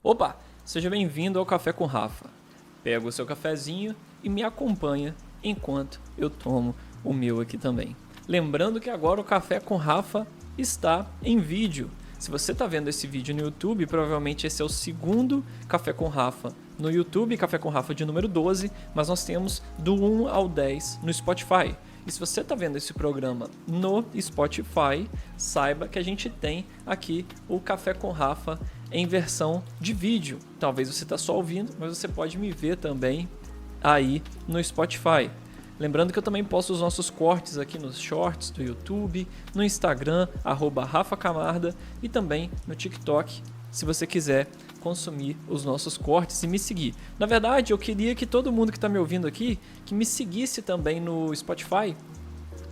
Opa, seja bem-vindo ao Café com Rafa. Pega o seu cafezinho e me acompanha enquanto eu tomo o meu aqui também. Lembrando que agora o Café com Rafa está em vídeo. Se você está vendo esse vídeo no YouTube, provavelmente esse é o segundo Café com Rafa no YouTube, Café com Rafa de número 12, mas nós temos do 1 ao 10 no Spotify. E se você está vendo esse programa no Spotify, saiba que a gente tem aqui o Café com Rafa em versão de vídeo. Talvez você está só ouvindo, mas você pode me ver também aí no Spotify. Lembrando que eu também posto os nossos cortes aqui nos shorts do YouTube, no Instagram, @RafaCamarda, e também no TikTok, se você quiser consumir os nossos cortes e me seguir. Na verdade, eu queria que todo mundo que está me ouvindo aqui, que me seguisse também no Spotify.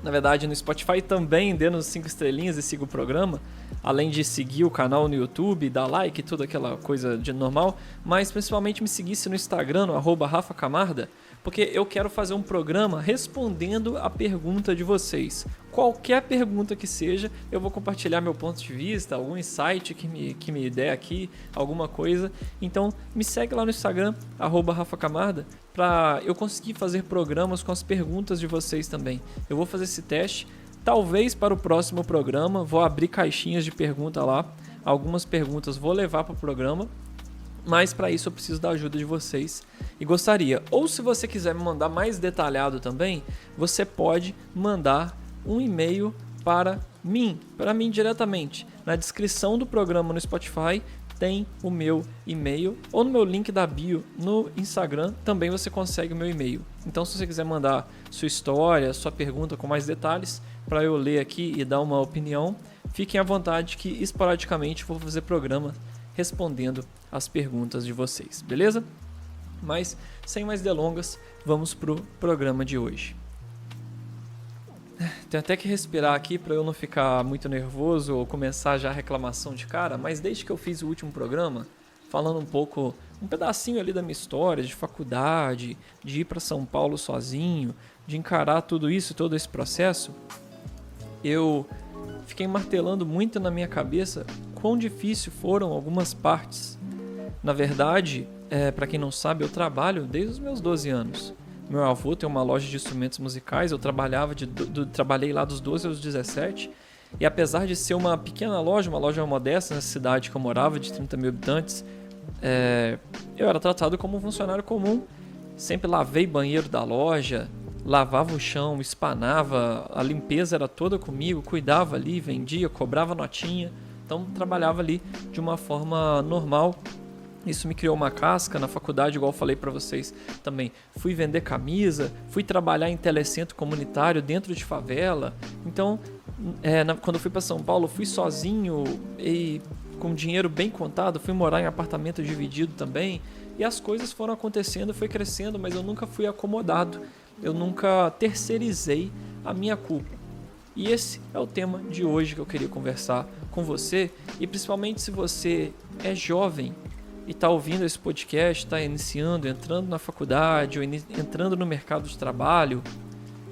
Na verdade, no Spotify também, dê nos 5 estrelinhas e siga o programa, além de seguir o canal no YouTube, dar like e tudo aquela coisa de normal, mas principalmente me seguisse no Instagram, no @RafaCamarda, porque eu quero fazer um programa respondendo a pergunta de vocês. Qualquer pergunta que seja, eu vou compartilhar meu ponto de vista, algum insight que me der aqui, alguma coisa. Então, me segue lá no Instagram, @RafaCamarda, para eu conseguir fazer programas com as perguntas de vocês também. Eu vou fazer esse teste, talvez para o próximo programa, vou abrir caixinhas de pergunta lá. Algumas perguntas vou levar para o programa, mas para isso eu preciso da ajuda de vocês e gostaria. Ou se você quiser me mandar mais detalhado também, você pode mandar um e-mail para mim diretamente. Na descrição do programa no Spotify tem o meu e-mail, ou no meu link da bio no Instagram também você consegue o meu e-mail. Então, se você quiser mandar sua história, sua pergunta com mais detalhes para eu ler aqui e dar uma opinião, fiquem à vontade que esporadicamente vou fazer programa respondendo as perguntas de vocês, beleza? Mas, sem mais delongas, vamos pro programa de hoje. Tenho até que respirar aqui para eu não ficar muito nervoso ou começar já a reclamação de cara, mas desde que eu fiz o último programa, falando um pedacinho ali da minha história, de faculdade, de ir para São Paulo sozinho, de encarar tudo isso, todo esse processo, eu fiquei martelando muito na minha cabeça quão difícil foram algumas partes. Na verdade, para quem não sabe, eu trabalho desde os meus 12 anos. Meu avô tem uma loja de instrumentos musicais, eu trabalhei lá dos 12 aos 17, e apesar de ser uma pequena loja, uma loja modesta na cidade que eu morava, de 30 mil habitantes, eu era tratado como um funcionário comum. Sempre lavei banheiro da loja, lavava o chão, espanava, a limpeza era toda comigo, cuidava ali, vendia, cobrava notinha, então trabalhava ali de uma forma normal. Isso me criou uma casca na faculdade, igual eu falei para vocês também. Fui vender camisa, fui trabalhar em telecentro comunitário dentro de favela. Então, quando eu fui para São Paulo, fui sozinho e com dinheiro bem contado. Fui morar em apartamento dividido também. E as coisas foram acontecendo, foi crescendo, mas eu nunca fui acomodado. Eu nunca terceirizei a minha culpa. E esse é o tema de hoje que eu queria conversar com você. E principalmente se você é jovem e está ouvindo esse podcast, está iniciando, entrando na faculdade ou entrando no mercado de trabalho,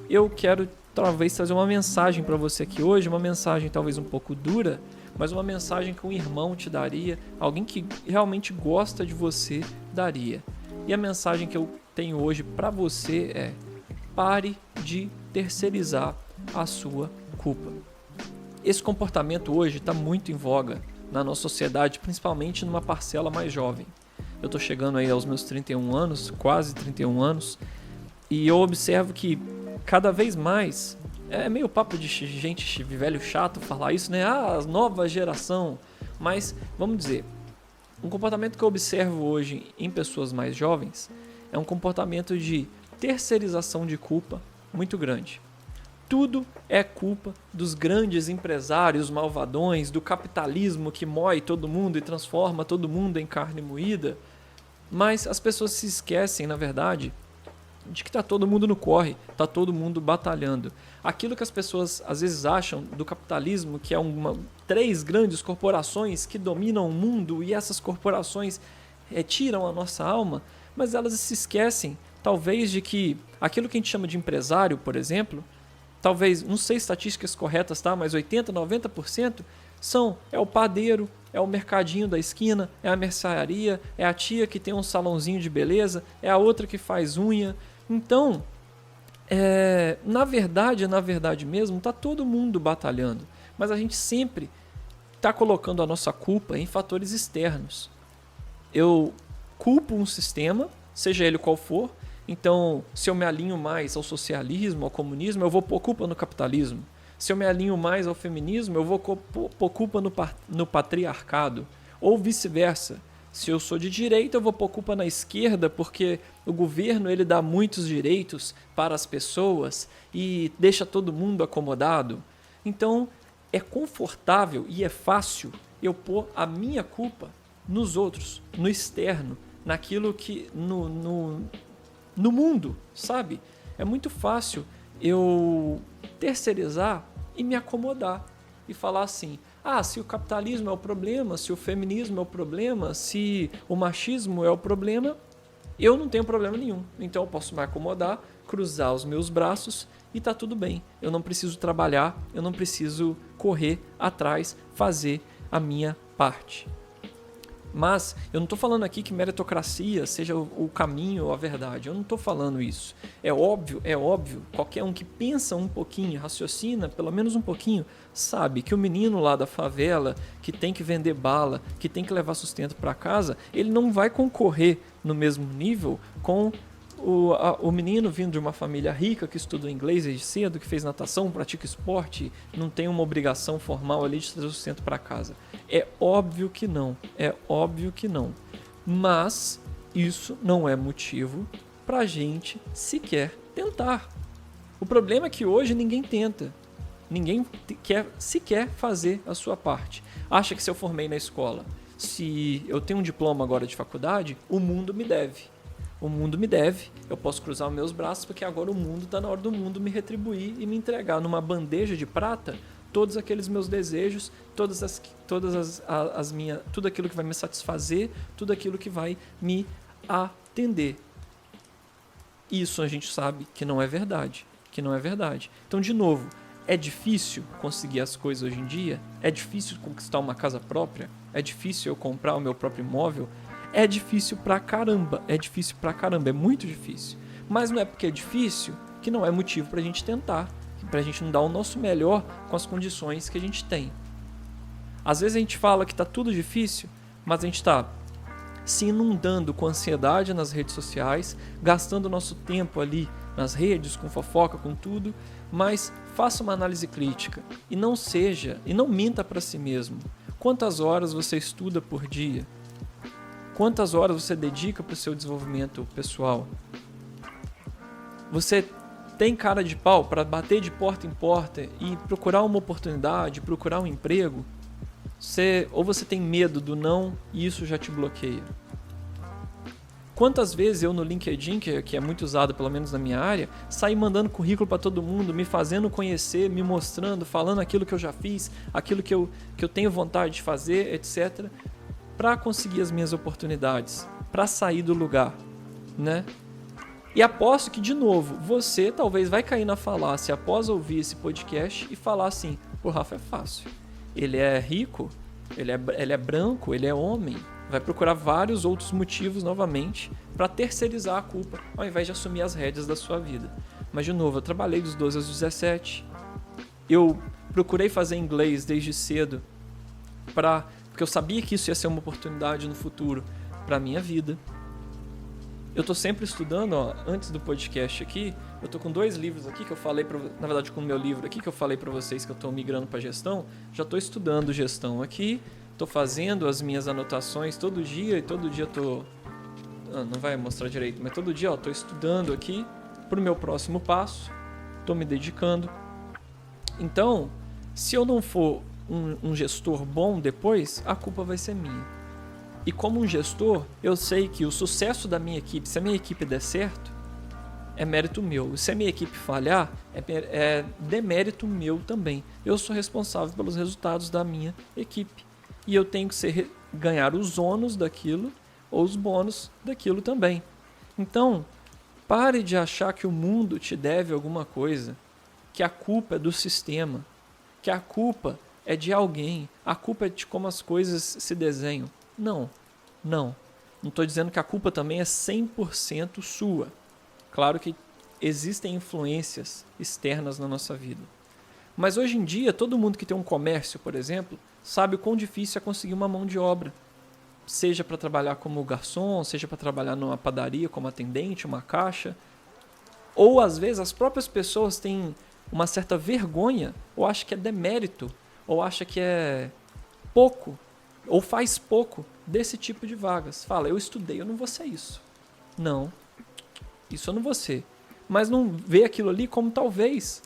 eu quero talvez trazer uma mensagem para você aqui hoje, uma mensagem talvez um pouco dura, mas uma mensagem que um irmão te daria, alguém que realmente gosta de você daria. E a mensagem que eu tenho hoje para você é: pare de terceirizar a sua culpa. Esse comportamento hoje está muito em voga na nossa sociedade, principalmente numa parcela mais jovem. Eu estou chegando aí aos meus 31 anos, quase 31 anos, e eu observo que cada vez mais, é meio papo de gente velho chato falar isso, né? A nova geração. Mas, vamos dizer, um comportamento que eu observo hoje em pessoas mais jovens é um comportamento de terceirização de culpa muito grande. Tudo é culpa dos grandes empresários malvadões, do capitalismo que mói todo mundo e transforma todo mundo em carne moída. Mas as pessoas se esquecem, na verdade, de que está todo mundo no corre, está todo mundo batalhando. Aquilo que as pessoas às vezes acham do capitalismo, que é 3 grandes corporações que dominam o mundo e essas corporações tiram a nossa alma, mas elas se esquecem, talvez, de que aquilo que a gente chama de empresário, por exemplo, talvez, não sei estatísticas corretas, tá? Mas 80%, 90% É o padeiro, é o mercadinho da esquina, é a mercearia, é a tia que tem um salãozinho de beleza, é a outra que faz unha. Então, na verdade mesmo, tá todo mundo batalhando. Mas a gente sempre está colocando a nossa culpa em fatores externos. Eu culpo um sistema, seja ele qual for. Então, se eu me alinho mais ao socialismo, ao comunismo, eu vou pôr culpa no capitalismo. Se eu me alinho mais ao feminismo, eu vou pôr culpa no patriarcado. Ou vice-versa. Se eu sou de direita, eu vou pôr culpa na esquerda, porque o governo ele dá muitos direitos para as pessoas e deixa todo mundo acomodado. Então, é confortável e é fácil eu pôr a minha culpa nos outros, no externo, naquilo que no mundo, sabe? É muito fácil eu terceirizar e me acomodar e falar assim: se o capitalismo é o problema, se o feminismo é o problema, se o machismo é o problema, eu não tenho problema nenhum. Então eu posso me acomodar, cruzar os meus braços e tá tudo bem. Eu não preciso trabalhar, eu não preciso correr atrás, fazer a minha parte. Mas eu não estou falando aqui que meritocracia seja o caminho ou a verdade. Eu não estou falando isso. É óbvio. Qualquer um que pensa um pouquinho, raciocina pelo menos um pouquinho, sabe que o menino lá da favela, que tem que vender bala, que tem que levar sustento para casa, ele não vai concorrer no mesmo nível com o menino vindo de uma família rica, que estudou inglês desde cedo, que fez natação, pratica esporte, não tem uma obrigação formal ali de trazer sustento para casa. É óbvio que não. Mas isso não é motivo para a gente sequer tentar. O problema é que hoje ninguém tenta. Ninguém quer sequer fazer a sua parte. Acha que se eu formei na escola, se eu tenho um diploma agora de faculdade, o mundo me deve. Eu posso cruzar os meus braços porque agora o mundo está na hora do mundo me retribuir e me entregar numa bandeja de prata todos aqueles meus desejos, tudo aquilo que vai me satisfazer, tudo aquilo que vai me atender. Isso a gente sabe que não é verdade. Então, de novo, é difícil conseguir as coisas hoje em dia? É difícil conquistar uma casa própria? É difícil eu comprar o meu próprio imóvel? É difícil pra caramba, é muito difícil. Mas não é porque é difícil que não é motivo pra gente tentar, pra gente não dar o nosso melhor com as condições que a gente tem. Às vezes a gente fala que tá tudo difícil, mas a gente tá se inundando com ansiedade nas redes sociais, gastando nosso tempo ali nas redes, com fofoca, com tudo, mas faça uma análise crítica e não minta pra si mesmo. Quantas horas você estuda por dia? Quantas horas você dedica para o seu desenvolvimento pessoal? Você tem cara de pau para bater de porta em porta e procurar uma oportunidade, procurar um emprego? Ou você tem medo do não e isso já te bloqueia? Quantas vezes eu no LinkedIn, que é muito usado pelo menos na minha área, saí mandando currículo para todo mundo, me fazendo conhecer, me mostrando, falando aquilo que eu já fiz, aquilo que eu tenho vontade de fazer, etc., para conseguir as minhas oportunidades, para sair do lugar, né? E aposto que, de novo, você talvez vai cair na falácia após ouvir esse podcast e falar assim: o Rafa é fácil, ele é rico, ele é branco, ele é homem. Vai procurar vários outros motivos novamente para terceirizar a culpa, ao invés de assumir as rédeas da sua vida. Mas, de novo, eu trabalhei dos 12 aos 17, eu procurei fazer inglês desde cedo porque eu sabia que isso ia ser uma oportunidade no futuro para a minha vida. Eu estou sempre estudando, antes do podcast aqui, eu estou com 2 livros aqui que eu falei, na verdade com o meu livro aqui que eu falei para vocês que eu estou migrando para gestão, já estou estudando gestão aqui, estou fazendo as minhas anotações todo dia e todo dia estou... não vai mostrar direito, mas todo dia estou estudando aqui para o meu próximo passo, estou me dedicando. Então, se eu não for um gestor bom depois, a culpa vai ser minha. E como um gestor, eu sei que o sucesso da minha equipe, se a minha equipe der certo, é mérito meu. Se a minha equipe falhar, é demérito meu também. Eu sou responsável pelos resultados da minha equipe. E eu tenho que ganhar os ônus daquilo ou os bônus daquilo também. Então, pare de achar que o mundo te deve alguma coisa, que a culpa é do sistema, que a culpa é de alguém, a culpa é de como as coisas se desenham. Não, não. Não estou dizendo que a culpa também é 100% sua. Claro que existem influências externas na nossa vida. Mas hoje em dia, todo mundo que tem um comércio, por exemplo, sabe o quão difícil é conseguir uma mão de obra. Seja para trabalhar como garçom, seja para trabalhar numa padaria como atendente, uma caixa. Ou às vezes as próprias pessoas têm uma certa vergonha, ou acham que é demérito, ou acham que é pouco, ou faz pouco desse tipo de vagas. Fala, eu estudei, eu não vou ser isso. Não, isso eu não vou ser. Mas não vê aquilo ali como talvez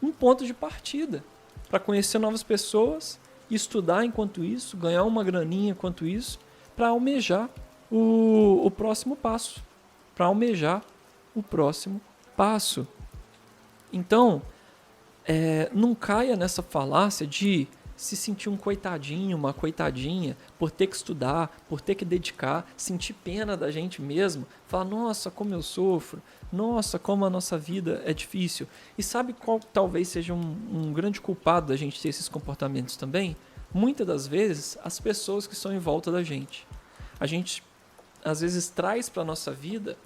um ponto de partida para conhecer novas pessoas, estudar enquanto isso, ganhar uma graninha enquanto isso, para almejar o próximo passo. Para almejar o próximo passo. Então, não caia nessa falácia de se sentir um coitadinho, uma coitadinha, por ter que estudar, por ter que dedicar, sentir pena da gente mesmo, falar, nossa, como eu sofro, nossa, como a nossa vida é difícil. E sabe qual talvez seja um grande culpado da gente ter esses comportamentos também? Muitas das vezes, as pessoas que estão em volta da gente. A gente, às vezes, traz para a nossa vida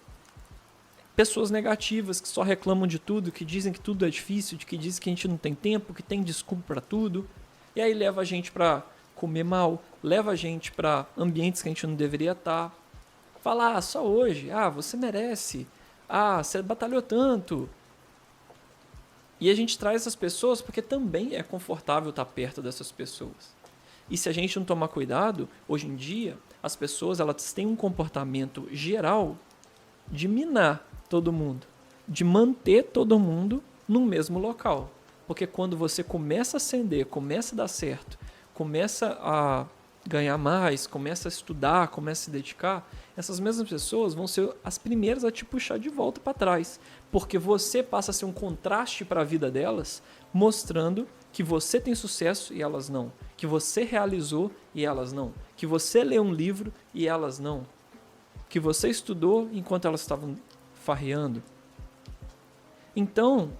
pessoas negativas que só reclamam de tudo, que dizem que tudo é difícil, que dizem que a gente não tem tempo, que tem desculpa para tudo. E aí leva a gente para comer mal, leva a gente para ambientes que a gente não deveria estar. Falar, só hoje, você merece, você batalhou tanto. E a gente traz essas pessoas porque também é confortável estar perto dessas pessoas. E se a gente não tomar cuidado, hoje em dia, as pessoas elas têm um comportamento geral de minar todo mundo, de manter todo mundo no mesmo local. Porque quando você começa a ascender, começa a dar certo, começa a ganhar mais, começa a estudar, começa a se dedicar, essas mesmas pessoas vão ser as primeiras a te puxar de volta para trás. Porque você passa a ser um contraste para a vida delas, mostrando que você tem sucesso e elas não. Que você realizou e elas não. Que você leu um livro e elas não. Que você estudou enquanto elas estavam farreando. Então,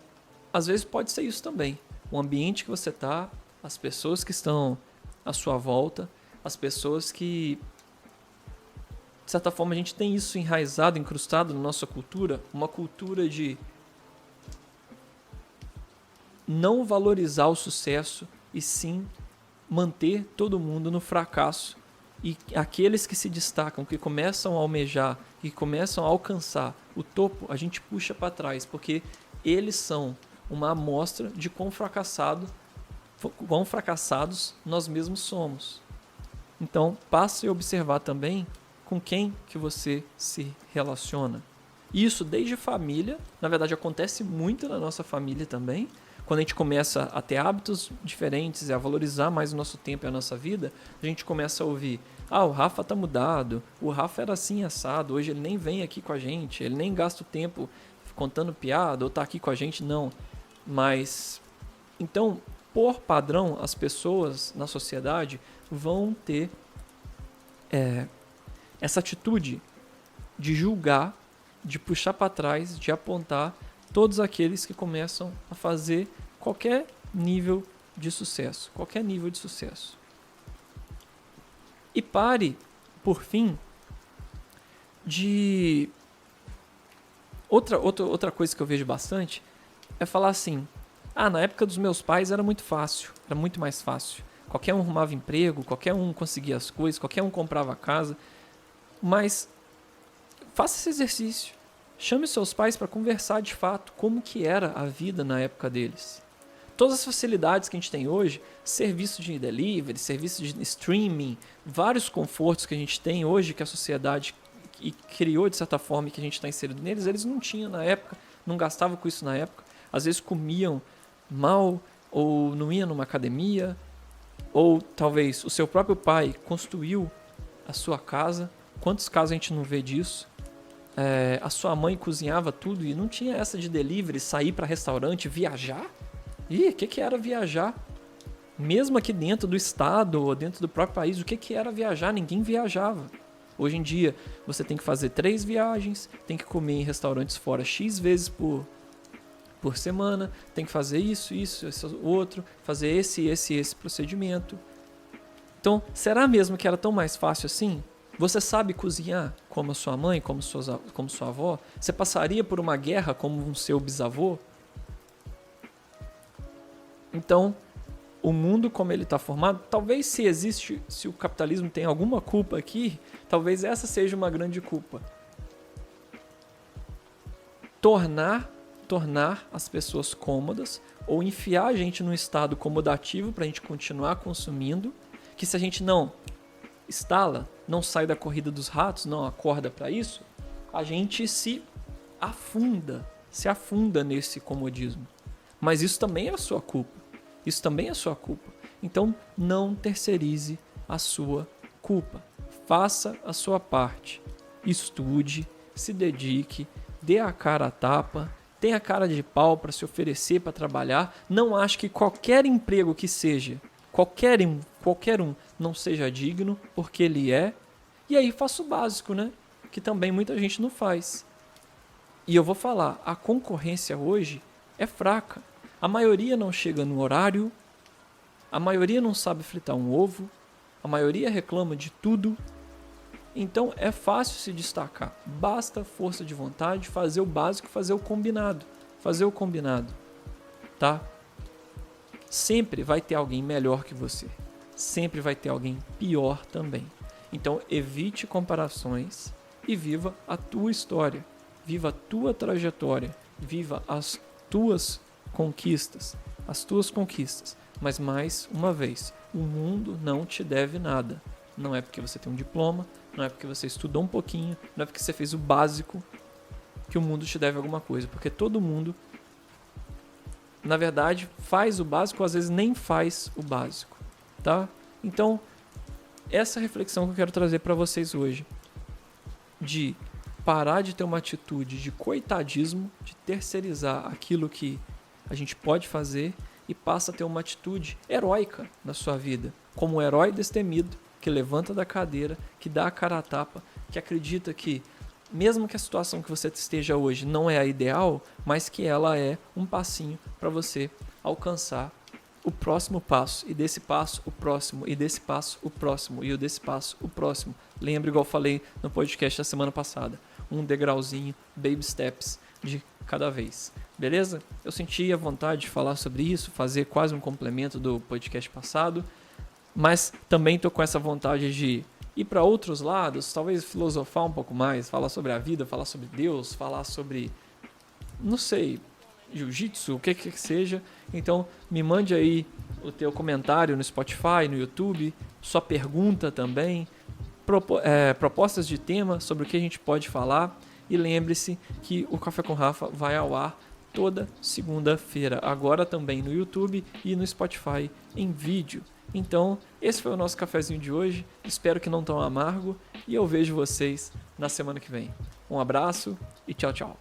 às vezes pode ser isso também. O ambiente que você está, as pessoas que estão à sua volta, as pessoas que, de certa forma, a gente tem isso enraizado, incrustado na nossa cultura, uma cultura de não valorizar o sucesso e sim manter todo mundo no fracasso. E aqueles que se destacam, que começam a almejar, que começam a alcançar o topo, a gente puxa para trás, porque eles são uma amostra de quão fracassados nós mesmos somos. Então, passe a observar também com quem que você se relaciona. Isso desde família, na verdade acontece muito na nossa família também. Quando a gente começa a ter hábitos diferentes e a valorizar mais o nosso tempo e a nossa vida, a gente começa a ouvir, o Rafa tá mudado, o Rafa era assim assado, hoje ele nem vem aqui com a gente, ele nem gasta o tempo contando piada ou tá aqui com a gente, não. Mas, então, por padrão, as pessoas na sociedade vão ter essa atitude de julgar, de puxar para trás, de apontar todos aqueles que começam a fazer qualquer nível de sucesso. Qualquer nível de sucesso. E pare, por fim, de... Outra coisa que eu vejo bastante é falar assim, na época dos meus pais era muito fácil, era muito mais fácil. Qualquer um arrumava emprego, qualquer um conseguia as coisas, qualquer um comprava casa. Mas faça esse exercício. Chame seus pais para conversar de fato como que era a vida na época deles. Todas as facilidades que a gente tem hoje, serviço de delivery, serviço de streaming, vários confortos que a gente tem hoje que a sociedade criou de certa forma e que a gente está inserido neles, eles não tinham na época, não gastavam com isso na época. Às vezes comiam mal ou não iam numa academia, ou talvez o seu próprio pai construiu a sua casa. Quantos casos a gente não vê disso? A sua mãe cozinhava tudo e não tinha essa de delivery, sair para restaurante, viajar. E o que era viajar? Mesmo aqui dentro do estado ou dentro do próprio país, o que era viajar? Ninguém viajava. Hoje em dia, você tem que fazer 3 viagens, tem que comer em restaurantes fora X vezes por semana, tem que fazer isso, esse outro, fazer esse procedimento. Então, será mesmo que era tão mais fácil assim? Você sabe cozinhar como a sua mãe, como sua avó? Você passaria por uma guerra como um seu bisavô? Então, o mundo como ele está formado, talvez se o capitalismo tem alguma culpa aqui, talvez essa seja uma grande culpa. Tornar as pessoas cômodas ou enfiar a gente num estado acomodativo para a gente continuar consumindo, que se a gente não instala, não sai da corrida dos ratos, não acorda para isso, a gente se afunda nesse comodismo. Mas isso também é a sua culpa. Então, não terceirize a sua culpa. Faça a sua parte. Estude, se dedique, dê a cara a tapa, tenha cara de pau para se oferecer para trabalhar. Não ache que qualquer emprego que seja, qualquer um não seja digno, porque ele é. E aí faça o básico, né? Que também muita gente não faz. E eu vou falar, a concorrência hoje é fraca. A maioria não chega no horário, a maioria não sabe fritar um ovo, a maioria reclama de tudo. Então é fácil se destacar. Basta força de vontade, fazer o básico, fazer o combinado. Tá? Sempre vai ter alguém melhor que você. Sempre vai ter alguém pior também. Então evite comparações e viva a tua história. Viva a tua trajetória. Viva as tuas conquistas. Mas mais uma vez, o mundo não te deve nada. Não é porque você tem um diploma, não é porque você estudou um pouquinho, não é porque você fez o básico que o mundo te deve alguma coisa. Porque todo mundo, na verdade, faz o básico, ou às vezes nem faz o básico. Tá? Então, essa reflexão que eu quero trazer para vocês hoje, de parar de ter uma atitude de coitadismo, de terceirizar aquilo que a gente pode fazer e passa a ter uma atitude heróica na sua vida, como um herói destemido, que levanta da cadeira, que dá a cara a tapa, que acredita que, mesmo que a situação que você esteja hoje não é a ideal, mas que ela é um passinho para você alcançar o próximo passo, e desse passo o próximo, e desse passo o próximo, e o desse passo o próximo. Lembra, igual eu falei no podcast da semana passada, um degrauzinho, baby steps de cada vez. Beleza? Eu senti a vontade de falar sobre isso, fazer quase um complemento do podcast passado, mas também estou com essa vontade de ir para outros lados, talvez filosofar um pouco mais, falar sobre a vida, falar sobre Deus, falar sobre, não sei, jiu-jitsu, o que seja. Então me mande aí o teu comentário no Spotify, no YouTube, sua pergunta também, propostas de tema sobre o que a gente pode falar. E lembre-se que o Café com Rafa vai ao ar toda segunda-feira, agora também no YouTube e no Spotify em vídeo. Então, esse foi o nosso cafezinho de hoje. Espero que não tão amargo e eu vejo vocês na semana que vem. Um abraço e tchau, tchau.